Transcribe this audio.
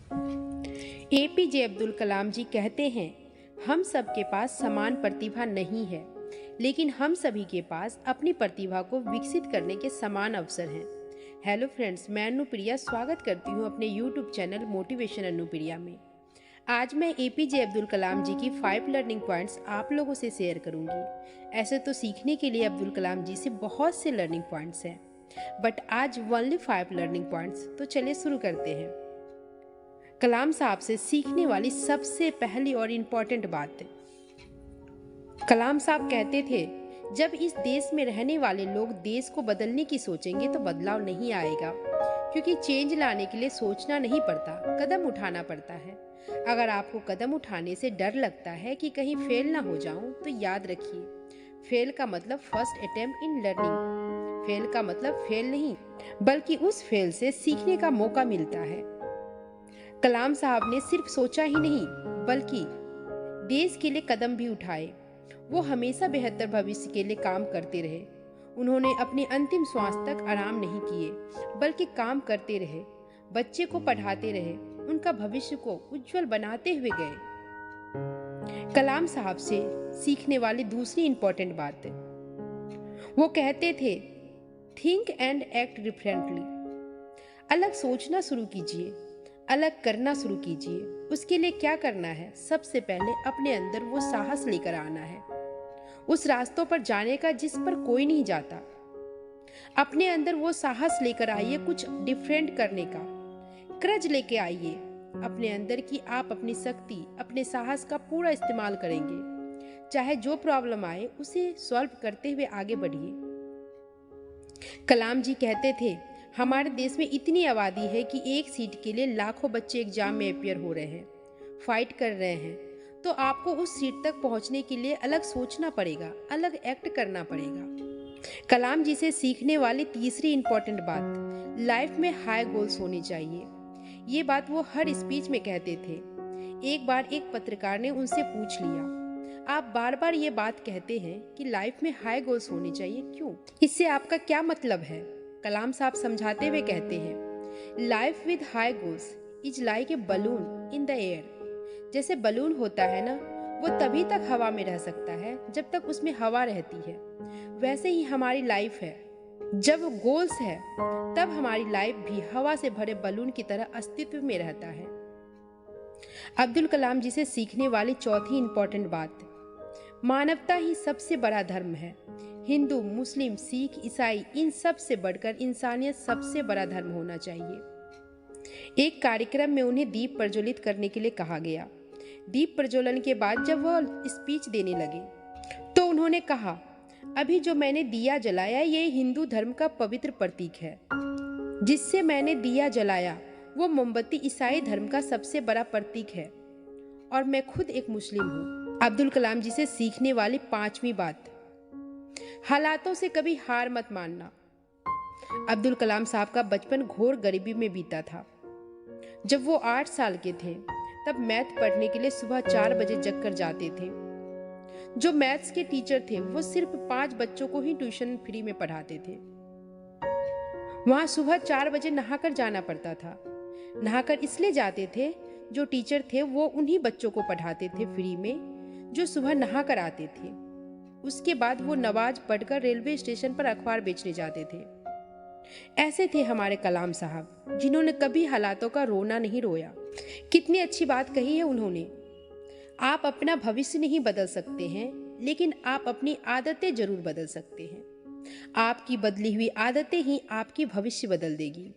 APJ Abdul Kalam जी कहते हैं, हम सबके पास समान प्रतिभा नहीं है, लेकिन हम सभी के पास अपनी प्रतिभा को विकसित करने के समान अवसर हैं। हेलो फ्रेंड्स, मैं अनुप्रिया स्वागत करती हूँ अपने यूट्यूब चैनल मोटिवेशन अनुप्रिया में। आज मैं एपीजे अब्दुल कलाम जी की 5 लर्निंग पॉइंट्स आप लोगों से शेयर करूँगी। ऐसे तो सीखने के लिए अब्दुल कलाम जी से बहुत से लर्निंग पॉइंट्स हैं, बट आज ओनली 5 लर्निंग पॉइंट्स। तो चलिए शुरू करते हैं। कलाम साहब से सीखने वाली सबसे पहली और इम्पोर्टेंट बात है, कलाम साहब कहते थे, जब इस देश में रहने वाले लोग देश को बदलने की सोचेंगे तो बदलाव नहीं आएगा, क्योंकि चेंज लाने के लिए सोचना नहीं पड़ता, कदम उठाना पड़ता है। अगर आपको कदम उठाने से डर लगता है कि कहीं फेल ना हो जाऊं, तो याद रखिए, फेल का मतलब first attempt in learning. Fail का मतलब फेल नहीं, बल्कि उस फेल से सीखने का मौका मिलता है। कलाम साहब ने सिर्फ सोचा ही नहीं, बल्कि देश के लिए कदम भी उठाए। वो हमेशा बेहतर भविष्य के लिए काम करते रहे। उन्होंने अपने अंतिम श्वास तक आराम नहीं किए, बल्कि काम करते रहे, बच्चे को पढ़ाते रहे, उनका भविष्य को उज्जवल बनाते हुए गए। कलाम साहब से सीखने वाली दूसरी इंपॉर्टेंट बात है, वो कहते थे, थिंक एंड एक्ट डिफरेंटली। अलग सोचना शुरू कीजिए, अलग करना शुरू कीजिए। उसके लिए क्या करना है? सबसे पहले अपने अंदर वो साहस लेकर आना है, उस रास्तों पर जाने का जिस पर कोई नहीं जाता। अपने अंदर वो साहस लेकर आइए, कुछ डिफरेंट करने का करज लेके आइए अपने अंदर कि आप अपनी शक्ति, अपने साहस का पूरा इस्तेमाल करेंगे। चाहे जो प्रॉब्लम आए, उसे सॉल्व करते हुए आगे बढ़िए। कलाम जी कहते थे, हमारे देश में इतनी आबादी है कि एक सीट के लिए लाखों बच्चे एग्जाम में अपियर हो रहे हैं, फाइट कर रहे हैं। तो आपको उस सीट तक पहुंचने के लिए अलग सोचना पड़ेगा, अलग एक्ट करना पड़ेगा। कलाम जी से सीखने वाली तीसरी इंपॉर्टेंट बात, लाइफ में हाई गोल्स होने चाहिए। ये बात वो हर स्पीच में कहते थे। एक बार एक पत्रकार ने उनसे पूछ लिया, आप बार बार ये बात कहते हैं कि लाइफ में हाई गोल्स होने चाहिए, क्यों? इससे आपका क्या मतलब है? कलाम साहब समझाते हुए कहते हैं, life with high goals is like a balloon in the air. जैसे बलून होता है ना, वो तभी तक हवा में रह सकता है जब तक उसमें हवा रहती है। वैसे ही हमारी लाइफ है, जब गोल्स है तब हमारी लाइफ भी हवा से भरे बलून की तरह अस्तित्व में रहता है। अब्दुल कलाम जी से सीखने वाली चौथी इंपॉर्टेंट बात, मानवता ही सबसे बड़ा धर्म है। हिंदू, मुस्लिम, सिख, ईसाई, इन सब से बढ़कर इंसानियत सबसे बड़ा धर्म होना चाहिए। एक कार्यक्रम में उन्हें दीप प्रज्वलित करने के लिए कहा गया। दीप प्रज्वलन के बाद जब वह स्पीच देने लगे, तो उन्होंने कहा, अभी जो मैंने दिया जलाया, ये हिंदू धर्म का पवित्र प्रतीक है। जिससे मैंने दिया जलाया, वो मोमबत्ती ईसाई धर्म का सबसे बड़ा प्रतीक है, और मैं खुद एक मुस्लिम हूँ। अब्दुल कलाम जी से सीखने वाली पांचवी बात, हालातों से कभी हार मत मानना। अब्दुल कलाम साहब का बचपन घोर गरीबी में बीता था। जब वो 8 साल के थे, तब मैथ पढ़ने के लिए सुबह 4 बजे जग कर जाते थे। जो मैथ्स के टीचर थे, वो सिर्फ 5 बच्चों को ही ट्यूशन फ्री में पढ़ाते थे। वहां सुबह 4 बजे नहाकर जाना पड़ता था। नहाकर इसलिए जाते थे, जो टीचर थे वो उन्हीं बच्चों को पढ़ाते थे फ्री में, जो सुबह नहाकर आते थे। उसके बाद वो नमाज पढ़कर रेलवे स्टेशन पर अखबार बेचने जाते थे। ऐसे थे हमारे कलाम साहब, जिन्होंने कभी हालातों का रोना नहीं रोया। कितनी अच्छी बात कही है उन्होंने। आप अपना भविष्य नहीं बदल सकते हैं, लेकिन आप अपनी आदतें जरूर बदल सकते हैं। आपकी बदली हुई आदतें ही आपकी भविष्य बदल देगी।